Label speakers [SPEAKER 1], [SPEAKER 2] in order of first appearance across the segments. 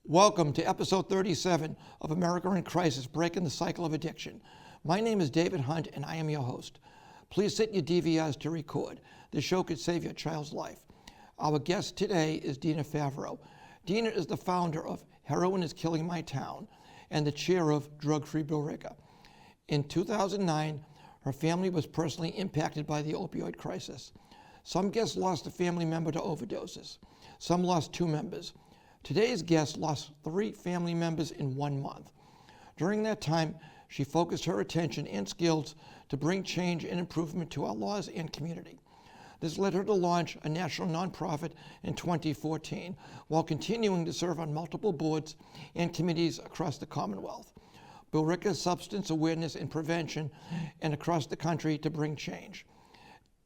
[SPEAKER 1] Welcome to episode 37 of America in Crisis, Breaking the Cycle of Addiction. My name is David Hunt, and I am your host. Please set your DVRs to record. This show could save your child's life. Our guest today is Dina Favreau. Dina is the founder of Heroin is Killing My Town and the chair of Drug Free Billerica. In 2009, her family was personally impacted by the opioid crisis. Some guests lost a family member to overdoses. Some lost 2 members. Today's guest lost 3 family members in 1 month. During that time, she focused her attention and skills to bring change and improvement to our laws and community. This led her to launch a national nonprofit in 2014, while continuing to serve on multiple boards and committees across the Commonwealth. Billerica Substance Awareness and Prevention, and across the country to bring change.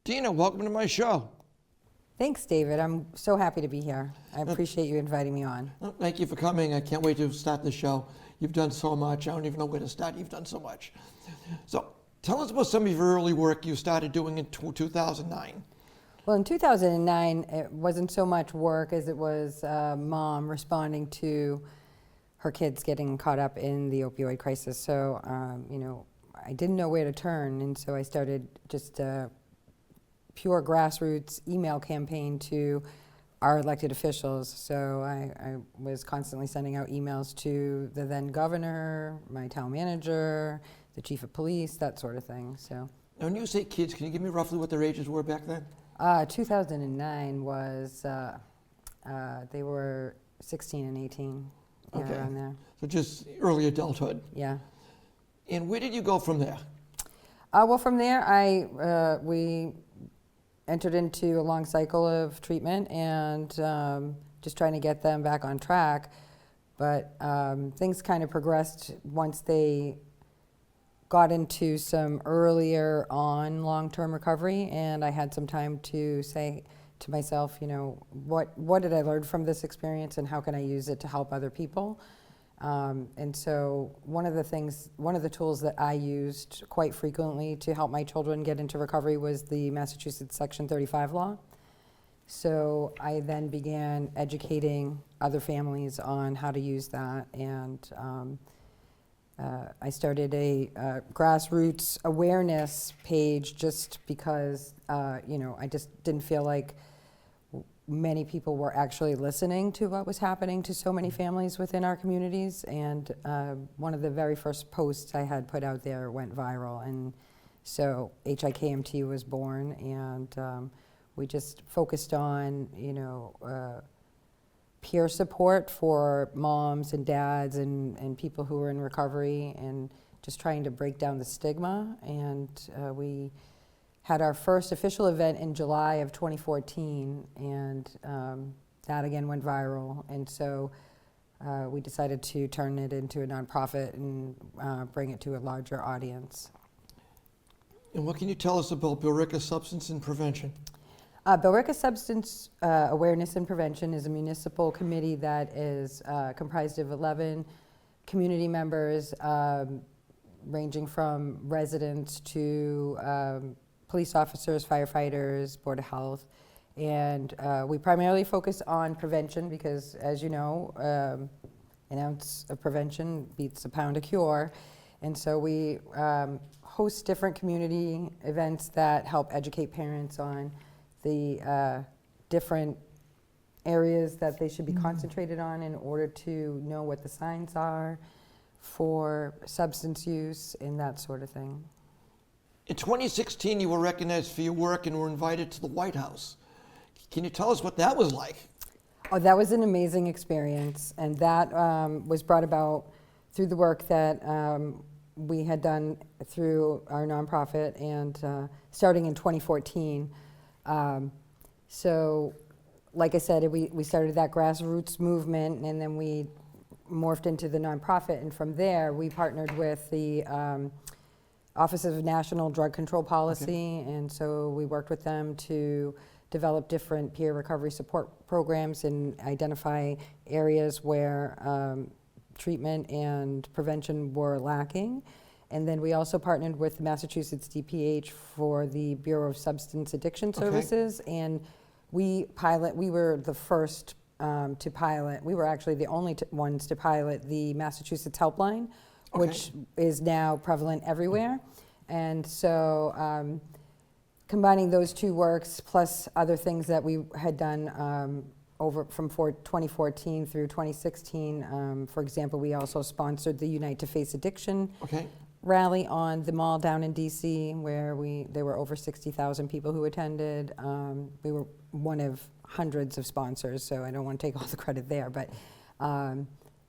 [SPEAKER 1] Dina, welcome to my show.
[SPEAKER 2] Thanks, David. I'm so happy to be here. I appreciate you inviting me on.
[SPEAKER 1] Thank you for coming. I can't wait to start the show. You've done so much. I don't even know where to start. You've done so much. So tell us about some of your early work you started doing in 2009.
[SPEAKER 2] Well, in 2009, it wasn't so much work as it was mom responding to her kids getting caught up in the opioid crisis. So, I didn't know where to turn, and so I started just pure grassroots email campaign to our elected officials. So I was constantly sending out emails to the then governor, my town manager, the chief of police, that sort of thing. So
[SPEAKER 1] Now, when you say kids, can you give me roughly what their ages were back then?
[SPEAKER 2] 2009 was, they were 16 and 18,
[SPEAKER 1] Okay.
[SPEAKER 2] around there.
[SPEAKER 1] So just early adulthood.
[SPEAKER 2] Yeah.
[SPEAKER 1] And where did you go from there?
[SPEAKER 2] Well, from there, we entered into a long cycle of treatment and just trying to get them back on track. But things kind of progressed once they got into some earlier on long-term recovery, and I had some time to say to myself, what did I learn from this experience and how can I use it to help other people? And so one of the tools that I used quite frequently to help my children get into recovery was the Massachusetts Section 35 law. So I then began educating other families on how to use that, and I started a grassroots awareness page just because, I just didn't feel like many people were actually listening to what was happening to so many families within our communities. And one of the very first posts I had put out there went viral. And so HIKMT was born, and we just focused on, peer support for moms and dads and people who were in recovery, and just trying to break down the stigma. And we had our first official event in July of 2014, and that again went viral. And so we decided to turn it into a nonprofit and bring it to a larger audience.
[SPEAKER 1] And what can you tell us about Billerica Substance and Prevention?
[SPEAKER 2] Billerica Substance Awareness and Prevention is a municipal committee that is comprised of 11 community members, ranging from residents to police officers, firefighters, Board of Health. And we primarily focus on prevention because, as you know, an ounce of prevention beats a pound of cure. And so we host different community events that help educate parents on the different areas that they should be concentrated on in order to know what the signs are for substance use and that sort of thing.
[SPEAKER 1] In 2016, you were recognized for your work and were invited to the White House. Can you tell us what that was like?
[SPEAKER 2] Oh, that was an amazing experience, and that was brought about through the work that we had done through our nonprofit, and starting in 2014. So, like I said, we started that grassroots movement, and then we morphed into the nonprofit, and from there we partnered with the Office of National Drug Control Policy, and so we worked with them to develop different peer recovery support programs and identify areas where treatment and prevention were lacking. And then we also partnered with the Massachusetts DPH for the Bureau of Substance Addiction Services, and we were the first to pilot. We were actually the only ones to pilot the Massachusetts Helpline, which is now prevalent everywhere. And so combining those two works plus other things that we had done over from 2014 through 2016. For example, we also sponsored the Unite to Face Addiction rally on the mall down in DC, where there were over 60,000 people who attended. We were one of hundreds of sponsors, so I don't want to take all the credit there. But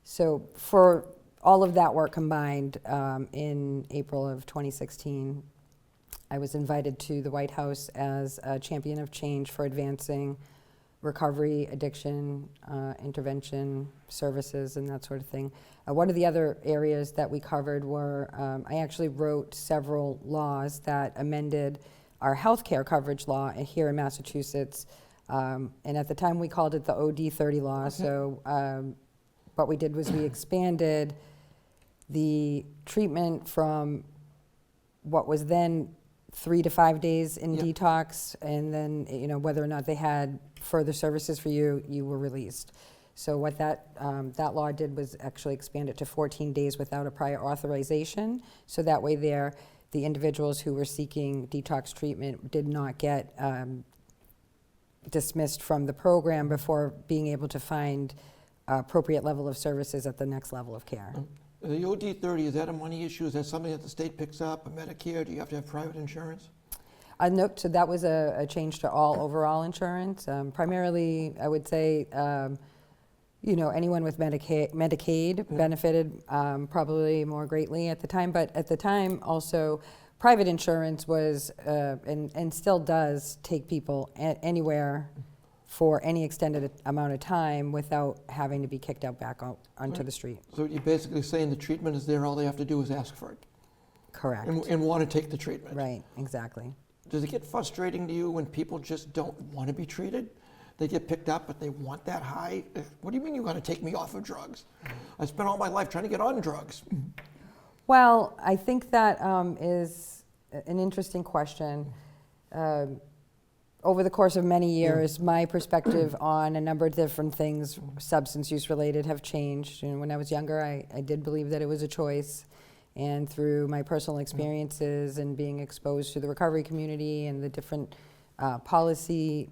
[SPEAKER 2] so for all of that work combined, in April of 2016, I was invited to the White House as a champion of change for advancing recovery, addiction, intervention services, and that sort of thing. One of the other areas that we covered were, I actually wrote several laws that amended our healthcare coverage law here in Massachusetts. And at the time we called it the OD 30 law. So what we did was we expanded the treatment from what was then 3 to 5 days in detox, and then whether or not they had further services for you, you were released. So what that law did was actually expand it to 14 days without a prior authorization. So that way the individuals who were seeking detox treatment did not get dismissed from the program before being able to find appropriate level of services at the next level of care.
[SPEAKER 1] The OD 30, is that a money issue? Is that something that the state picks up, a Medicare? Do you have to have private insurance?
[SPEAKER 2] Nope, so that was a change to all overall insurance. Primarily, I would say, anyone with Medicaid benefited probably more greatly at the time. But at the time, also, private insurance was, and still does, take people anywhere for any extended amount of time without having to be kicked out back out onto the street.
[SPEAKER 1] So you're basically saying the treatment is there, all they have to do is ask for it.
[SPEAKER 2] Correct.
[SPEAKER 1] And want to take the treatment.
[SPEAKER 2] Right, exactly.
[SPEAKER 1] Does it get frustrating to you when people just don't want to be treated? They get picked up, but they want that high? What do you mean you're going to take me off of drugs? I spent all my life trying to get on drugs.
[SPEAKER 2] Well, I think that is an interesting question. Over the course of many years, my perspective on a number of different things, substance use related, have changed. When I was younger, I did believe that it was a choice. And through my personal experiences and being exposed to the recovery community and the different policy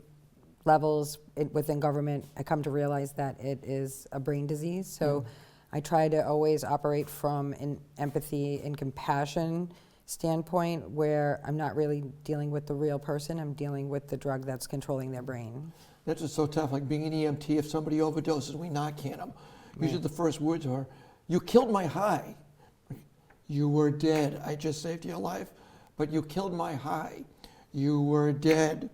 [SPEAKER 2] levels within government, I come to realize that it is a brain disease. So I try to always operate from an empathy and compassion standpoint, where I'm not really dealing with the real person, I'm dealing with the drug that's controlling their brain.
[SPEAKER 1] That's just so tough, like being an EMT, if somebody overdoses, we Narcan them. Usually the first words are, "You killed my high." You were dead. I just saved your life, but you killed my high. You were dead.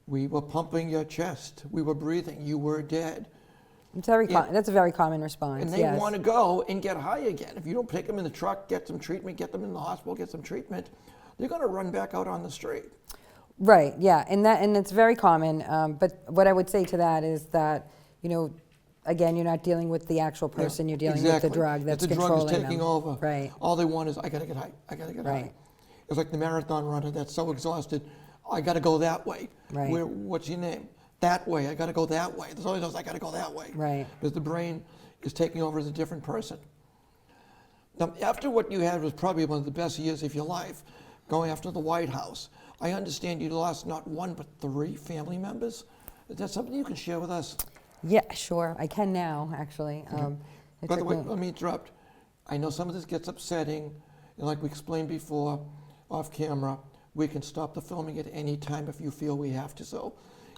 [SPEAKER 1] We were pumping your chest. We were breathing. You were dead.
[SPEAKER 2] It's that's a very common response.
[SPEAKER 1] And they want to go and get high again. If you don't take them in the truck, get some treatment, get them in the hospital, get some treatment, they're going to run back out on the street.
[SPEAKER 2] Right. Yeah, and it's very common. But what I would say to that is that again, you're not dealing with the actual person. You're dealing with the drug that's controlling them.
[SPEAKER 1] The drug is taking over.
[SPEAKER 2] Right.
[SPEAKER 1] All they want is, I got to get high. I got to get high. It's like the marathon runner that's so exhausted, I got to go that way.
[SPEAKER 2] Right.
[SPEAKER 1] What's your name? That way. I got to go that way. There's always those, I got to go that way.
[SPEAKER 2] Right.
[SPEAKER 1] Because the brain is taking over as a different person. Now, after what you had was probably one of the best years of your life, going after the White House, I understand you lost not one but 3 family members. Is that something you can share with us?
[SPEAKER 2] Yeah, sure. I can now, actually.
[SPEAKER 1] By the way, let me interrupt. I know some of this gets upsetting, and like we explained before, off camera, we can stop the filming at any time if you feel we have to. So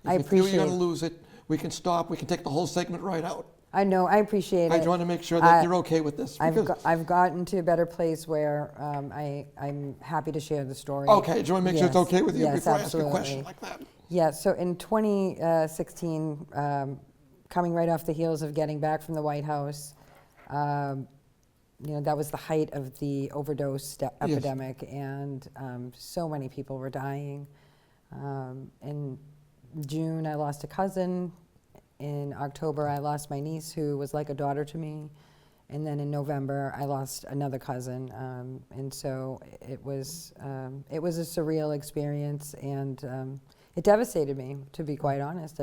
[SPEAKER 1] if you feel you're going to lose it, we can stop. We can take the whole segment right out.
[SPEAKER 2] I know. I appreciate it.
[SPEAKER 1] I just want to make sure that you're okay with this.
[SPEAKER 2] I've gotten to a better place where I'm happy to share the story.
[SPEAKER 1] Okay. Do you want to make sure it's okay with you before
[SPEAKER 2] absolutely.
[SPEAKER 1] I ask a question like that?
[SPEAKER 2] Yeah. So in 2016, coming right off the heels of getting back from the White House, that was the height of the overdose epidemic, and so many people were dying. In June, I lost a cousin. In October, I lost my niece, who was like a daughter to me. And then in November, I lost another cousin. And so it was a surreal experience, and it devastated me, to be quite honest.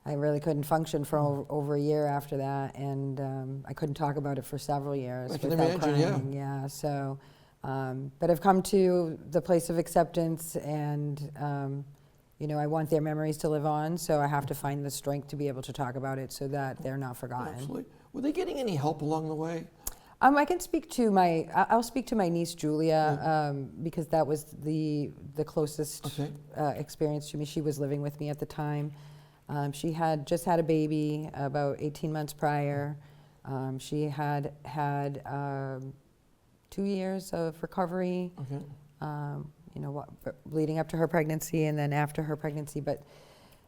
[SPEAKER 2] I really couldn't function for over a year after that, and I couldn't talk about it for several years
[SPEAKER 1] I can
[SPEAKER 2] without
[SPEAKER 1] imagine, yeah.
[SPEAKER 2] crying. Yeah. So, but I've come to the place of acceptance, and you know, I want their memories to live on. So I have to find the strength to be able to talk about it, so that they're not forgotten.
[SPEAKER 1] Absolutely. Were they getting any help along the way?
[SPEAKER 2] I can speak to I'll speak to my niece Julia, because that was the closest
[SPEAKER 1] Okay.
[SPEAKER 2] experience to me. She was living with me at the time. She had just had a baby about 18 months prior. She had 2 years of recovery,
[SPEAKER 1] Okay.
[SPEAKER 2] you know, leading up to her pregnancy and then after her pregnancy. But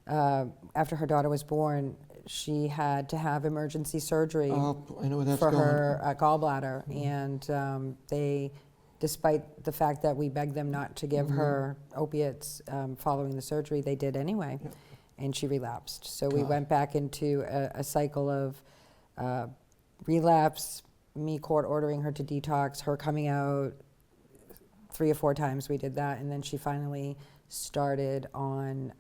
[SPEAKER 2] after her daughter was born, she had to have emergency surgery
[SPEAKER 1] Oh, I know where that's
[SPEAKER 2] for
[SPEAKER 1] going.
[SPEAKER 2] her gallbladder. And they, despite the fact that we begged them not to give her opiates following the surgery, they did anyway.
[SPEAKER 1] Yep.
[SPEAKER 2] And she relapsed. So we
[SPEAKER 1] God.
[SPEAKER 2] went back into a cycle of relapse, me court ordering her to detox, her coming out 3 or 4 times we did that, and then she finally started on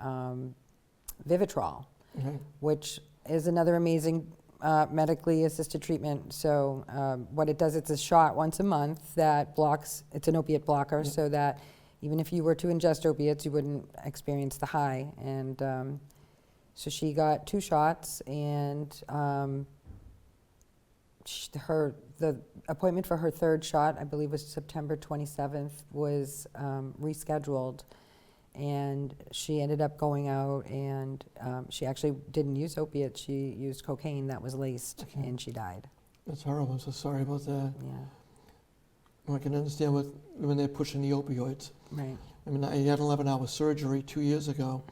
[SPEAKER 2] Vivitrol,
[SPEAKER 1] Okay.
[SPEAKER 2] which is another amazing medically assisted treatment. So what it does, it's a shot once a month that blocks, it's an opiate blocker, so that even if you were to ingest opiates, you wouldn't experience the high. And so she got 2 shots, and the appointment for her 3rd shot, I believe was September 27th, was rescheduled. And she ended up going out, and she actually didn't use opiates. She used cocaine that was laced,
[SPEAKER 1] Okay.
[SPEAKER 2] and she died.
[SPEAKER 1] That's horrible. I'm so sorry about that.
[SPEAKER 2] Yeah,
[SPEAKER 1] Well, I can understand when they're pushing the opioids.
[SPEAKER 2] right.
[SPEAKER 1] I mean, I had 11-hour surgery 2 years ago,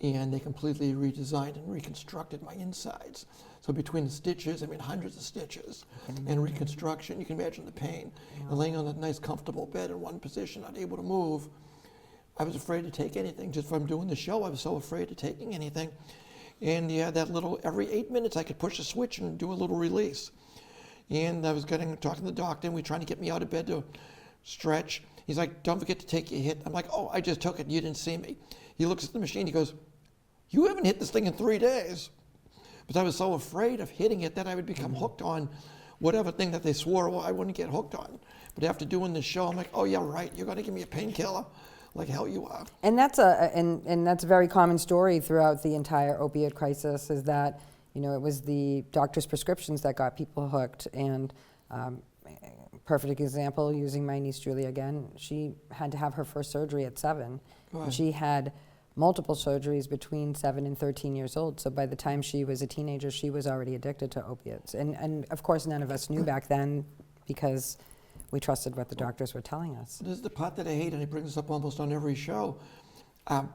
[SPEAKER 1] and they completely redesigned and reconstructed my insides. So between the stitches, I mean, hundreds of stitches, and reconstruction, you can imagine the pain. And laying on that nice, comfortable bed in one position, not able to move. I was afraid to take anything. Just from doing the show, I was so afraid of taking anything. And yeah, that little, every 8 minutes, I could push a switch and do a little release. And I was talking to the doctor, and we were trying to get me out of bed to stretch. He's like, don't forget to take your hit. I'm like, oh, I just took it. You didn't see me. He looks at the machine. He goes, you haven't hit this thing in 3 days. But I was so afraid of hitting it that I would become hooked on whatever thing that they swore I wouldn't get hooked on. But after doing this show, I'm like, oh, yeah, right. You're going to give me a painkiller? Like hell you are.
[SPEAKER 2] And that's a very common story throughout the entire opiate crisis, is that, you know, it was the doctor's prescriptions that got people hooked. And perfect example, using my niece Julia again, she had to have her first surgery at 7. And she had multiple surgeries between 7 and 13 years old. So by the time she was a teenager, she was already addicted to opiates. And of course, none of us knew back then, because we trusted what the doctors were telling us.
[SPEAKER 1] This is the part that I hate, and he brings this up almost on every show. You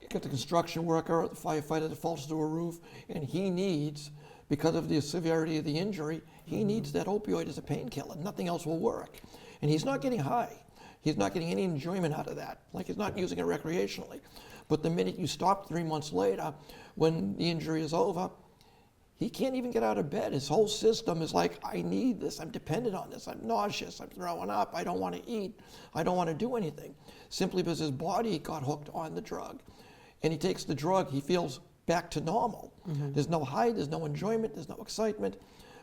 [SPEAKER 1] got the construction worker, the firefighter that falls through a roof, and he needs, because of the severity of the injury, he needs that opioid as a painkiller. Nothing else will work. And he's not getting high. He's not getting any enjoyment out of that. Like, he's not using it recreationally. But the minute you stop 3 months later, when the injury is over, he can't even get out of bed. His whole system is like, I need this. I'm dependent on this. I'm nauseous. I'm throwing up. I don't want to eat. I don't want to do anything. Simply because his body got hooked on the drug. And he takes the drug, he feels back to normal. There's no high, there's no enjoyment, there's no excitement.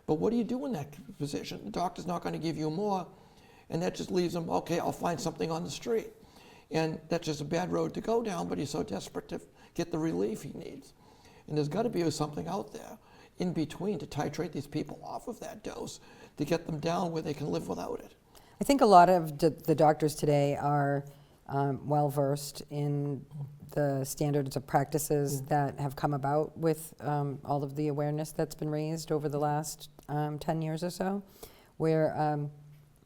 [SPEAKER 1] But what do you do in that position? The doctor's not going to give you more. And that just leaves him, okay, I'll find something on the street. And that's just a bad road to go down, but he's so desperate to get the relief he needs. And there's got to be something out there in between to titrate these people off of that dose, to get them down where they can live without it.
[SPEAKER 2] I think a lot of the doctors today are well versed in the standards of practices that have come about with all of the awareness that's been raised over the last 10 years or so, where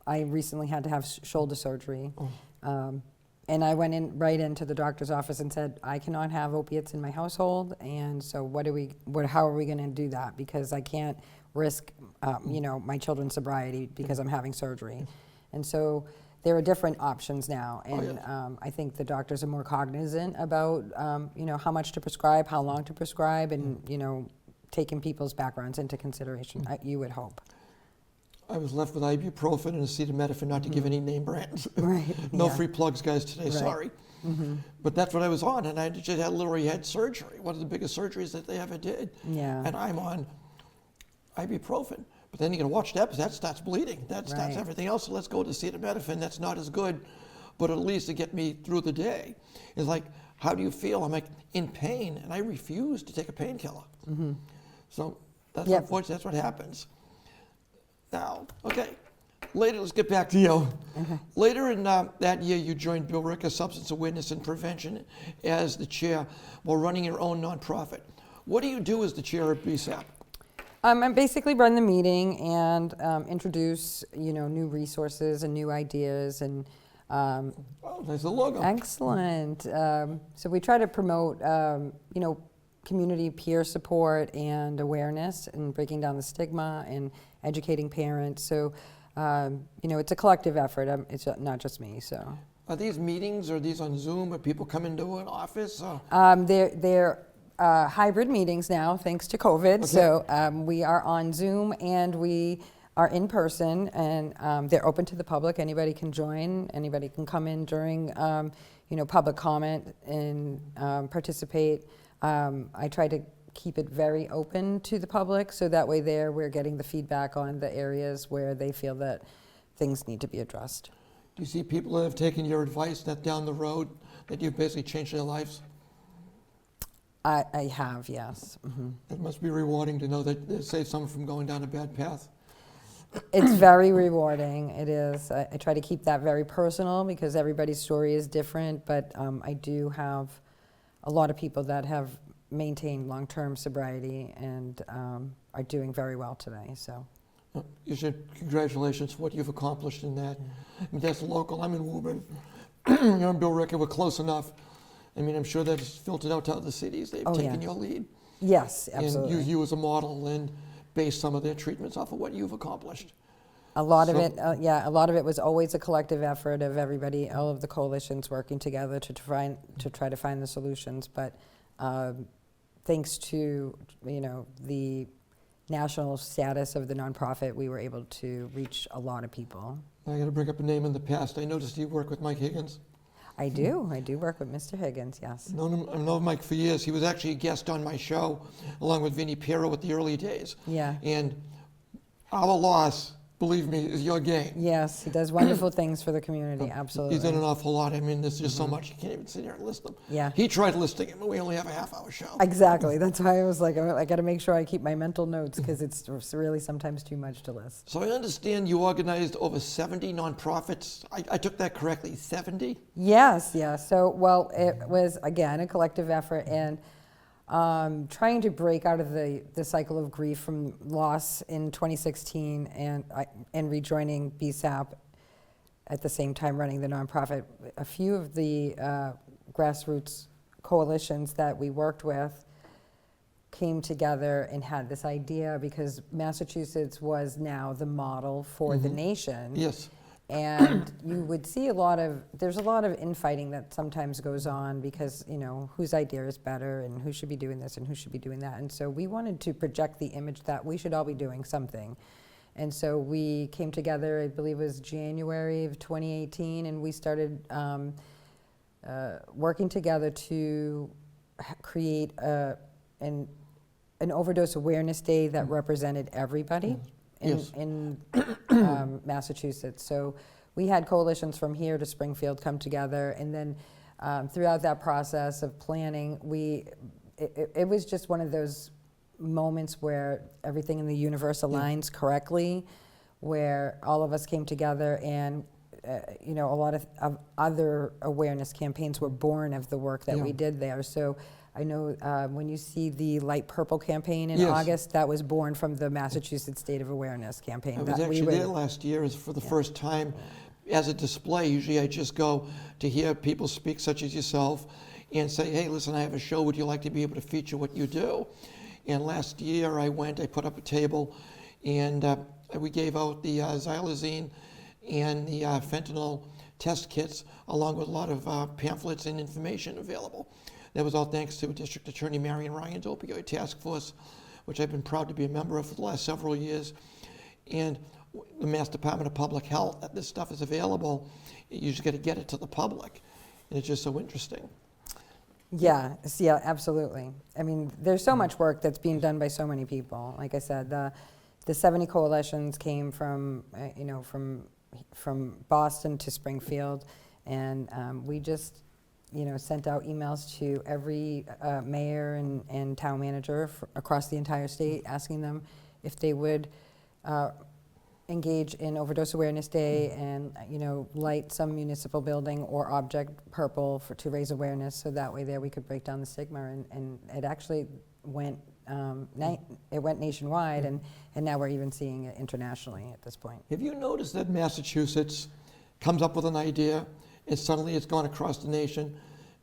[SPEAKER 2] I recently had to have shoulder surgery. And I went right into the doctor's office and said, I cannot have opiates in my household, and so how are we going to do that? Because I can't risk, you know, my children's sobriety because I'm having surgery. And so there are different options now, and I think the doctors are more cognizant about, you know, how much to prescribe, how long to prescribe, and you know, taking people's backgrounds into consideration. You would hope.
[SPEAKER 1] I was left with ibuprofen and acetaminophen, not to give any name brands.
[SPEAKER 2] Right.
[SPEAKER 1] No
[SPEAKER 2] yeah.
[SPEAKER 1] free plugs, guys, today,
[SPEAKER 2] Right.
[SPEAKER 1] sorry. But that's what I was on, and I just literally had surgery, one of the biggest surgeries that they ever did.
[SPEAKER 2] Yeah.
[SPEAKER 1] And I'm on ibuprofen. But then you gotta watch that, because that starts bleeding. That starts
[SPEAKER 2] Right.
[SPEAKER 1] everything else, so let's go to acetaminophen. That's not as good, but at least to get me through the day. It's like, how do you feel? I'm like, in pain, and I refuse to take a painkiller. So that's
[SPEAKER 2] Yep.
[SPEAKER 1] unfortunate, that's what happens. Now, okay, later, let's get back to you. Later in that year, you joined Bill Ricker Substance Awareness and Prevention as the chair while running your own nonprofit. What do you do as the chair of BSAP?
[SPEAKER 2] I basically run the meeting and introduce, new resources and new ideas and.
[SPEAKER 1] Oh, there's the logo.
[SPEAKER 2] Excellent. So we try to promote, community peer support and awareness and breaking down the stigma and educating parents. So, it's a collective effort. It's not just me. So
[SPEAKER 1] Are these meetings, are these on Zoom, or people come into an office?
[SPEAKER 2] they're hybrid meetings now, thanks to COVID.
[SPEAKER 1] Okay.
[SPEAKER 2] So we are on Zoom and we are in person, and they're open to the public. Anybody can join. Anybody can come in during, public comment and participate. I try to keep it very open to the public, so that way we're getting the feedback on the areas where they feel that things need to be addressed.
[SPEAKER 1] Do you see people that have taken your advice that down the road, that you've basically changed their lives?
[SPEAKER 2] I have, yes.
[SPEAKER 1] It must be rewarding to know that it saved someone from going down a bad path.
[SPEAKER 2] It's very rewarding. It is. I try to keep that very personal because everybody's story is different, but I do have a lot of people that have maintained long-term sobriety and are doing very well today. So,
[SPEAKER 1] You should, congratulations for what you've accomplished in that. I mean, that's local. I'm in Woburn. You're in Bill Ricker. We're close enough. I mean, I'm sure that's filtered out to other cities. They've taken your lead.
[SPEAKER 2] Yes, absolutely.
[SPEAKER 1] And use you as a model and base some of their treatments off of what you've accomplished.
[SPEAKER 2] A lot of it was always a collective effort of everybody, all of the coalitions working together to try to find the solutions. But thanks to the national status of the nonprofit, we were able to reach a lot of people.
[SPEAKER 1] I got to bring up a name in the past. I noticed you work with Mike Higgins.
[SPEAKER 2] I do work with Mr. Higgins, yes.
[SPEAKER 1] I've known Mike for years. He was actually a guest on my show, along with Vinnie Piero at the early days.
[SPEAKER 2] Yeah.
[SPEAKER 1] And our loss, believe me, is your gain.
[SPEAKER 2] Yes, he does wonderful things for the community, absolutely.
[SPEAKER 1] He's done an awful lot. I mean, there's just so much, you can't even sit here and list them.
[SPEAKER 2] Yeah.
[SPEAKER 1] He tried listing them, but we only have a half-hour show.
[SPEAKER 2] Exactly. That's why I was like, I got to make sure I keep my mental notes because it's really sometimes too much to list.
[SPEAKER 1] So I understand you organized over 70 nonprofits. I took that correctly, 70?
[SPEAKER 2] Yes, yes. So, well, it was, again, a collective effort and trying to break out of the cycle of grief from loss in 2016 and rejoining BSAP at the same time running the nonprofit. A few of the grassroots coalitions that we worked with came together and had this idea because Massachusetts was now the model for the nation.
[SPEAKER 1] Yes.
[SPEAKER 2] And you would see there's a lot of infighting that sometimes goes on because, whose idea is better and who should be doing this and who should be doing that. And so we wanted to project the image that we should all be doing something. And so we came together, I believe it was January of 2018, and we started working together to create an overdose awareness day that represented everybody. In Massachusetts. So we had coalitions from here to Springfield come together, and then throughout that process of planning, it was just one of those moments where everything in the universe aligns correctly, where all of us came together and a lot of other awareness campaigns were born of the work that we did there. So I know when you see the Light Purple campaign in August, that was born from the Massachusetts State of Awareness campaign.
[SPEAKER 1] I was actually there last year for the first time as a display. Usually I just go to hear people speak, such as yourself, and say, hey, listen, I have a show. Would you like to be able to feature what you do? And last year I put up a table, and we gave out the xylazine and the fentanyl test kits, along with a lot of pamphlets and information available. That was all thanks to District Attorney Marion Ryan's opioid task force, which I've been proud to be a member of for the last several years. And the Mass Department of Public Health, that this stuff is available. You just got to get it to the public. And it's just so interesting.
[SPEAKER 2] Yeah, yeah, absolutely. I mean, there's so much work that's being done by so many people. Like I said, the 70 coalitions came from, from Boston to Springfield, and we just, sent out emails to every mayor and town manager across the entire state, asking them if they would engage in Overdose Awareness Day and, light some municipal building or object purple to raise awareness, so that way there we could break down the stigma. And it actually went nationwide, and now we're even seeing it internationally at this point.
[SPEAKER 1] Have you noticed that Massachusetts comes up with an idea and suddenly it's gone across the nation?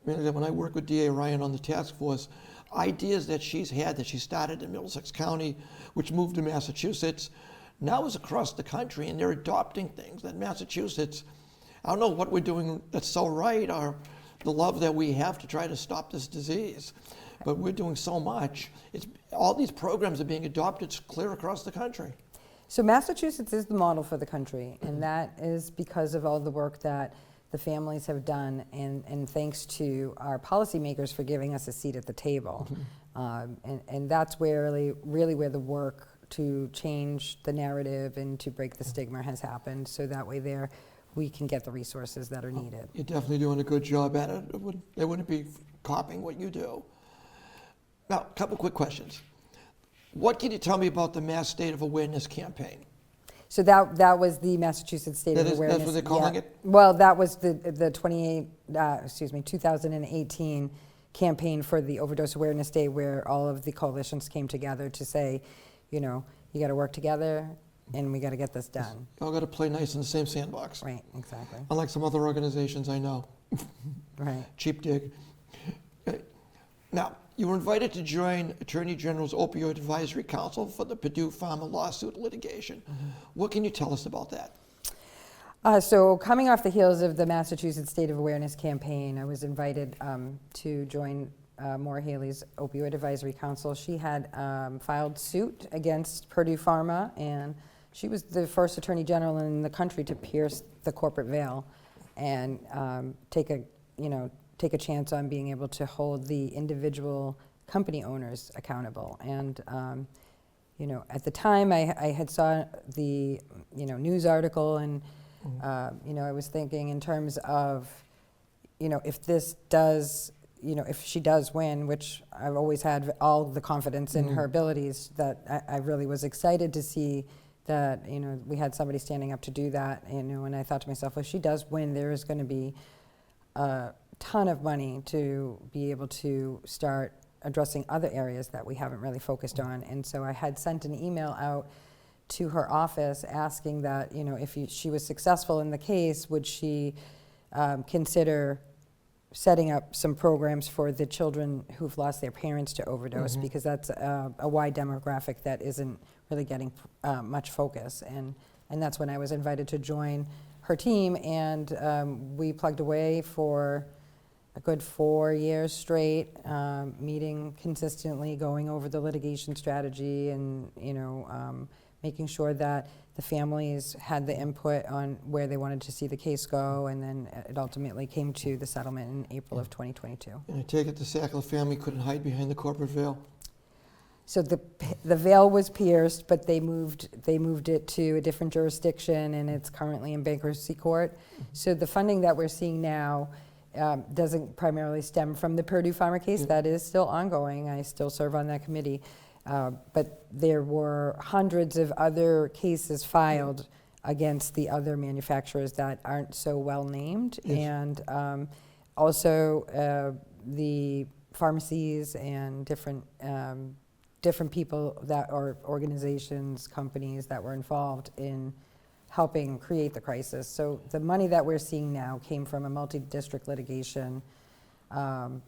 [SPEAKER 1] I mean, when I work with DA Ryan on the task force, ideas that she's had that she started in Middlesex County, which moved to Massachusetts, now is across the country, and they're adopting things that Massachusetts, I don't know what we're doing that's so right, or the love that we have to try to stop this disease, but we're doing so much. All these programs are being adopted clear across the country.
[SPEAKER 2] So Massachusetts is the model for the country, and that is because of all the work that the families have done, and thanks to our policymakers for giving us a seat at the table. And that's really where the work to change the narrative and to break the stigma has happened, so that way we can get the resources that are needed.
[SPEAKER 1] You're definitely doing a good job at it. They wouldn't be copying what you do. Now, a couple quick questions. What can you tell me about the Mass State of Awareness campaign?
[SPEAKER 2] So that was the Massachusetts State of Awareness.
[SPEAKER 1] That's what they're calling it?
[SPEAKER 2] Well, that was the 2018 campaign for the Overdose Awareness Day, where all of the coalitions came together to say, you got to work together, and we got to get this done.
[SPEAKER 1] Y'all got to play nice in the same sandbox.
[SPEAKER 2] Right, exactly.
[SPEAKER 1] Unlike some other organizations I know.
[SPEAKER 2] Right.
[SPEAKER 1] Cheap dig. Now, you were invited to join Attorney General's Opioid Advisory Council for the Purdue Pharma lawsuit litigation. What can you tell us about that?
[SPEAKER 2] So coming off the heels of the Massachusetts State of Awareness campaign, I was invited to join Maura Haley's Opioid Advisory Council. She had filed suit against Purdue Pharma, and she was the first Attorney General in the country to pierce the corporate veil and take a chance on being able to hold the individual company owners accountable. And at the time I had saw the news article, and I was thinking in terms of if this does if she does win, which I've always had all the confidence in her abilities, that I really was excited to see that we had somebody standing up to do that. And I thought to myself, well, if she does win, there is going to be a ton of money to be able to start addressing other areas that we haven't really focused on. And so I had sent an email out to her office asking that if she was successful in the case, would she consider setting up some programs for the children who've lost their parents to overdose, because that's a wide demographic that isn't really getting much focus. And that's when I was invited to join her team, and we plugged away for a good 4 years straight, meeting consistently, going over the litigation strategy, and making sure that the families had the input on where they wanted to see the case go, and then it ultimately came to the settlement in April of 2022.
[SPEAKER 1] And I take it the Sackler family couldn't hide behind the corporate veil?
[SPEAKER 2] So the veil was pierced, but they moved it to a different jurisdiction, and it's currently in bankruptcy court. So the funding that we're seeing now doesn't primarily stem from the Purdue Pharma case. That is still ongoing. I still serve on that committee. But there were hundreds of other cases filed against the other manufacturers that aren't so well named. And also the pharmacies and different people that are organizations, companies that were involved in helping create the crisis. So the money that we're seeing now came from a multi-district litigation. And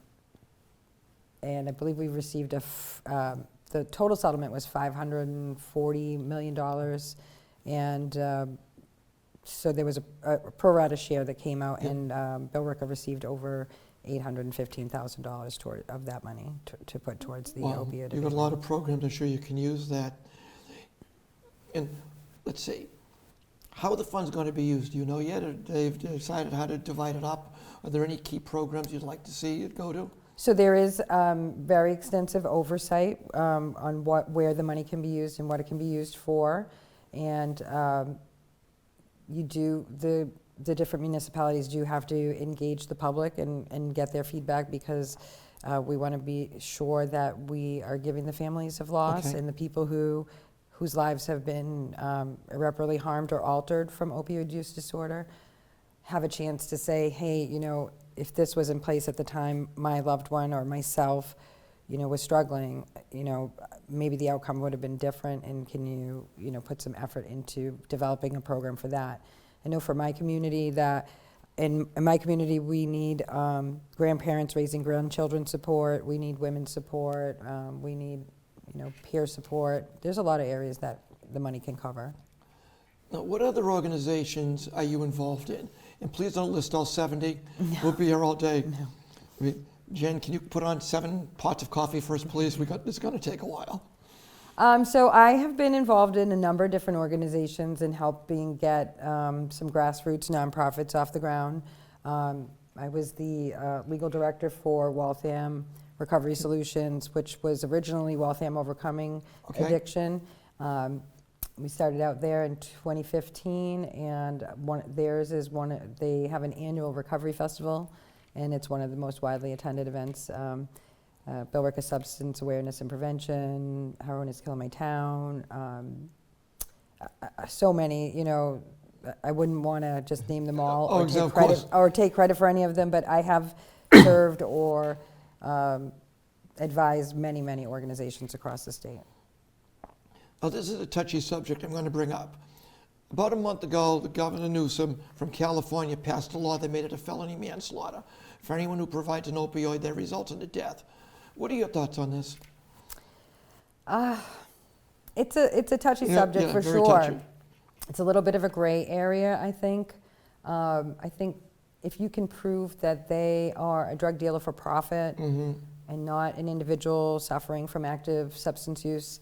[SPEAKER 2] I believe we received the total settlement was $540 million, and so there was a pro rata share that came out, and Billerica received over $815,000 of that money to put towards the opioid addiction.
[SPEAKER 1] You've got a lot of programs. I'm sure you can use that. And let's see, How are the funds going to be used? Do you know yet? Or they've decided how to divide it up? Are there any key programs you'd like to see it go to?
[SPEAKER 2] So there is very extensive oversight on where the money can be used and what it can be used for. And the different municipalities do have to engage the public and get their feedback, because we want to be sure that we are giving the families of loss and the people whose lives have been irreparably harmed or altered from opioid use disorder have a chance to say, hey, you know, if this was in place at the time my loved one or myself, you know, was struggling, you know, maybe the outcome would have been different, and can you, you know, put some effort into developing a program for that. I know for my community that in my community we need grandparents raising grandchildren support, we need women's support, we need, you know, peer support. There's a lot of areas that the money can cover.
[SPEAKER 1] Now, what other organizations are you involved in? And please don't list all 70. No. We'll be here all day.
[SPEAKER 2] No.
[SPEAKER 1] I mean, Jen, can you put on 7 pots of coffee first, please? This is going to take a while.
[SPEAKER 2] So I have been involved in a number of different organizations and helping get some grassroots nonprofits off the ground. I was the legal director for Waltham Recovery Solutions, which was originally Waltham Overcoming Addiction. We started out there in 2015, and they have an annual recovery festival, and it's one of the most widely attended events. Billerica Substance Awareness and Prevention, Heroin is Killing My Town, so many, you know, I wouldn't want to just name them all or take credit for any of them, but I have served or advised many, many organizations across the state.
[SPEAKER 1] Now, this is a touchy subject I'm going to bring up. About a month ago, the Governor Newsom from California passed a law that made it a felony manslaughter for anyone who provides an opioid that results in a death. What are your thoughts on this?
[SPEAKER 2] It's a touchy subject for sure. Touchy. It's a little bit of a gray area, I think. I think if you can prove that they are a drug dealer for profit and not an individual suffering from active substance use,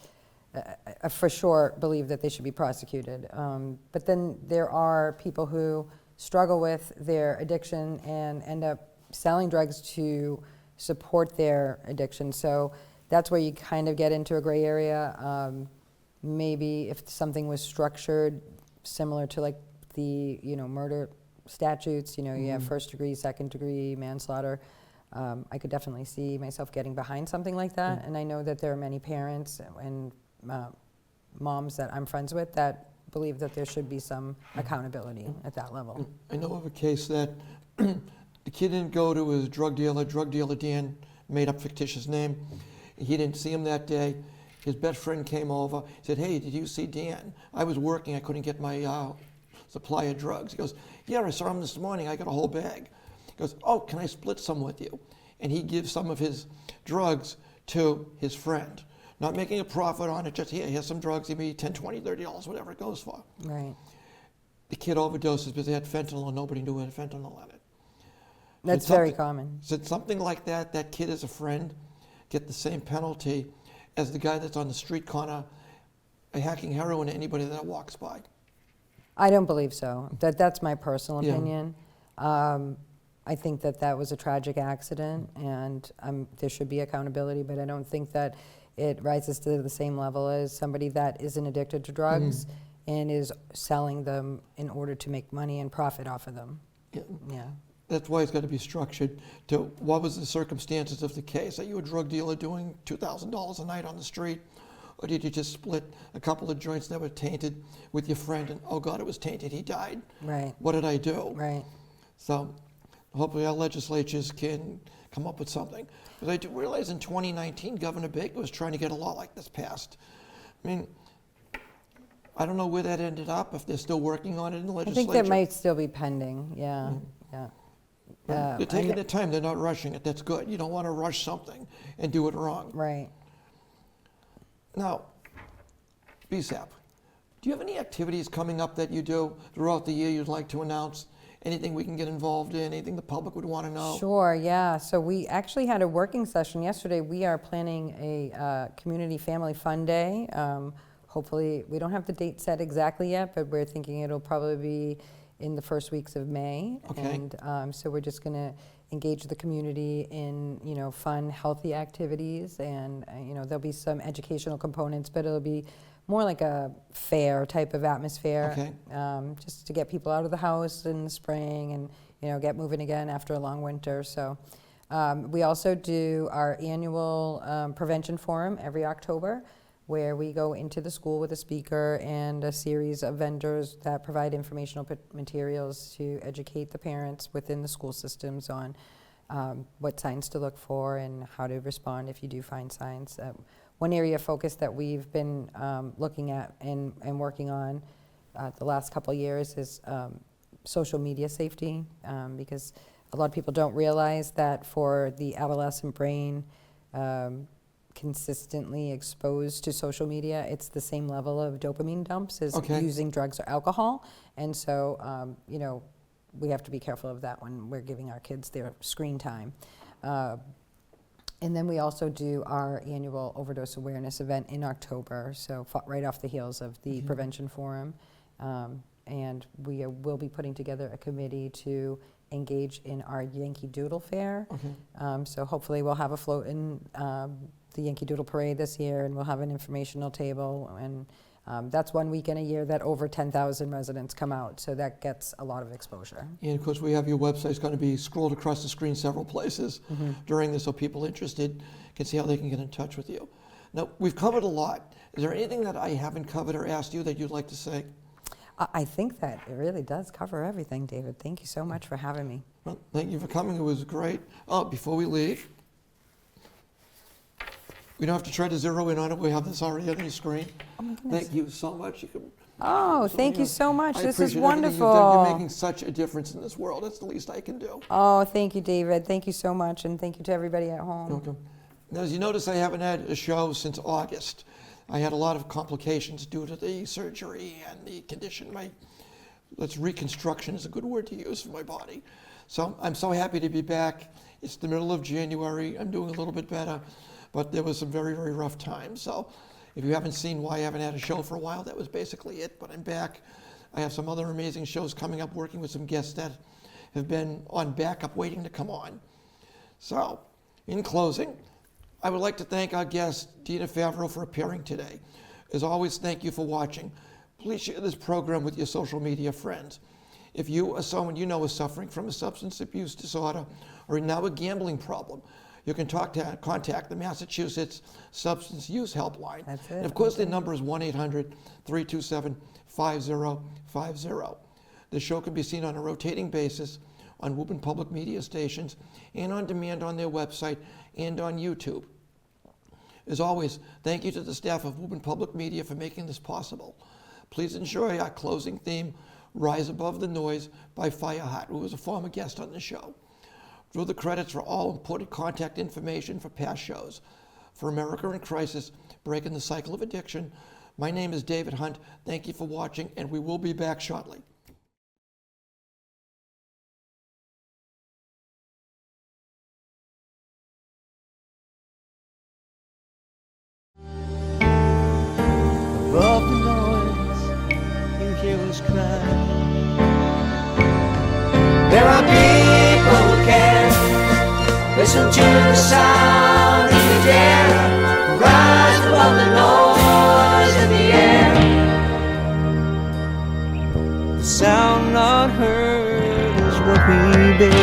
[SPEAKER 2] I for sure believe that they should be prosecuted. But then there are people who struggle with their addiction and end up selling drugs to support their addiction. So that's where you kind of get into a gray area. Maybe if something was structured similar to like the, you know, murder statutes, you know, you have first degree, second degree manslaughter. I could definitely see myself getting behind something like that. And I know that there are many parents and moms that I'm friends with that believe that there should be some accountability at that level.
[SPEAKER 1] I know of a case that the kid didn't go to his drug dealer Dan made up fictitious name. He didn't see him that day. His best friend came over, said, hey, did you see Dan? I was working, I couldn't get my supply of drugs. He goes, yeah, I saw him this morning, I got a whole bag. He goes, oh, can I split some with you? And he gives some of his drugs to his friend. Not making a profit on it, just here, here's some drugs, give me $10, $20, $30, whatever it goes for.
[SPEAKER 2] Right.
[SPEAKER 1] The kid overdoses because they had fentanyl and nobody knew it had fentanyl in it.
[SPEAKER 2] That's very common.
[SPEAKER 1] Said something like that, that kid is a friend, get the same penalty as the guy that's on the street corner hacking heroin at anybody that walks by.
[SPEAKER 2] I don't believe so. That's my personal opinion. I think that was a tragic accident, and there should be accountability, but I don't think that it rises to the same level as somebody that isn't addicted to drugs and is selling them in order to make money and profit off of them. Yeah.
[SPEAKER 1] That's why it's got to be structured to what was the circumstances of the case. Are you a drug dealer doing $2,000 a night on the street? Or did you just split a couple of joints that were tainted with your friend and, oh God, it was tainted, he died.
[SPEAKER 2] Right.
[SPEAKER 1] What did I do?
[SPEAKER 2] Right.
[SPEAKER 1] So hopefully our legislatures can come up with something. Because I do realize in 2019, Governor Baker was trying to get a law like this passed. I mean, I don't know where that ended up, if they're still working on it in the legislature.
[SPEAKER 2] I think that might still be pending, yeah.
[SPEAKER 1] They're taking their time, they're not rushing it, that's good. You don't want to rush something and do it wrong.
[SPEAKER 2] Right.
[SPEAKER 1] Now, BSAP, do you have any activities coming up that you do throughout the year you'd like to announce? Anything we can get involved in, anything the public would want to know?
[SPEAKER 2] Sure, yeah. So we actually had a working session yesterday. We are planning a community family fun day, hopefully, we don't have the date set exactly yet, but we're thinking it'll probably be in the first weeks of May.
[SPEAKER 1] Okay.
[SPEAKER 2] And so we're just going to engage the community in, fun, healthy activities. And, there'll be some educational components, but it'll be more like a fair type of atmosphere.
[SPEAKER 1] Okay.
[SPEAKER 2] Just to get people out of the house in the spring and, get moving again after a long winter. So we also do our annual prevention forum every October, where we go into the school with a speaker and a series of vendors that provide informational materials to educate the parents within the school systems on what signs to look for and how to respond if you do find signs. One area of focus that we've been looking at and working on the last couple of years is social media safety, because a lot of people don't realize that for the adolescent brain, consistently exposed to social media, it's the same level of dopamine dumps as using drugs or alcohol. And so, we have to be careful of that when we're giving our kids their screen time. And then we also do our annual overdose awareness event in October, so right off the heels of the prevention forum. And we will be putting together a committee to engage in our Yankee Doodle Fair. So hopefully we'll have a float in the Yankee Doodle Parade this year, and we'll have an informational table. And that's one weekend a year that over 10,000 residents come out, so that gets a lot of exposure.
[SPEAKER 1] And of course, we have your website's going to be scrolled across the screen several places during this, so people interested can see how they can get in touch with you. Now, we've covered a lot. Is there anything that I haven't covered or asked you that you'd like to say?
[SPEAKER 2] I think that it really does cover everything, David. Thank you so much for having me.
[SPEAKER 1] Well, thank you for coming. It was great. Oh, before we leave, we don't have to try to zero in on it. We have this already on the screen.
[SPEAKER 2] Oh my goodness.
[SPEAKER 1] Thank you so much. You can,
[SPEAKER 2] thank you so much. This is
[SPEAKER 1] appreciate everything
[SPEAKER 2] wonderful.
[SPEAKER 1] you've done. You're making such a difference in this world. It's the least I can do.
[SPEAKER 2] Oh, thank you, David. Thank you so much, and thank you to everybody at home.
[SPEAKER 1] Welcome. Now, as you notice, I haven't had a show since August. I had a lot of complications due to the surgery and the condition. Reconstruction is a good word to use for my body. So I'm so happy to be back. It's the middle of January. I'm doing a little bit better, but there was some very, very rough times. So if you haven't seen why I haven't had a show for a while, that was basically it, but I'm back. I have some other amazing shows coming up, working with some guests that have been on backup waiting to come on. So in closing, I would like to thank our guest, Dina Favreau, for appearing today. As always, thank you for watching. Please share this program with your social media friends. If you or someone you know is suffering from a substance abuse disorder or now a gambling problem, you can contact the Massachusetts Substance Use Helpline.
[SPEAKER 2] That's it.
[SPEAKER 1] And of course, the number is 1-800-327-5050. The show can be seen on a rotating basis on Woburn Public Media stations and on demand on their website and on YouTube. As always, thank you to the staff of Woburn Public Media for making this possible. Please enjoy our closing theme, Rise Above the Noise by Fireheart, who was a former guest on the show. Through the credits for all important contact information for past shows. For America in Crisis, Breaking the Cycle of Addiction, my name is David Hunt. Thank you for watching, and we will be back shortly.
[SPEAKER 3] Above the noise, you hear us cry. There are people who care. Listen to the sound in the air. Rise above the noise in the air. The sound not heard is what we bear.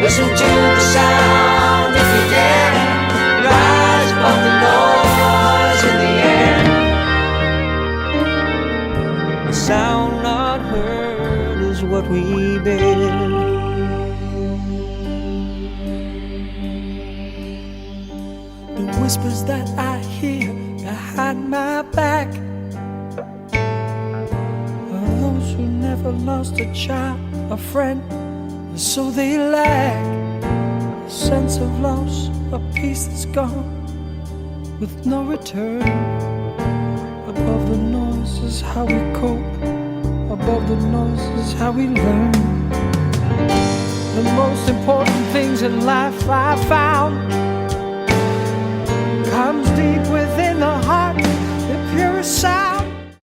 [SPEAKER 3] Listen to the sound if you dare. Rise above the noise in the air. The sound not heard is what we bear. The whispers that I hear behind my back are those who never lost a child, a friend, and so they lack a sense of loss, a peace that's gone with no return. Above the noise is how we cope, above the noise is how we learn. The most important things in life I found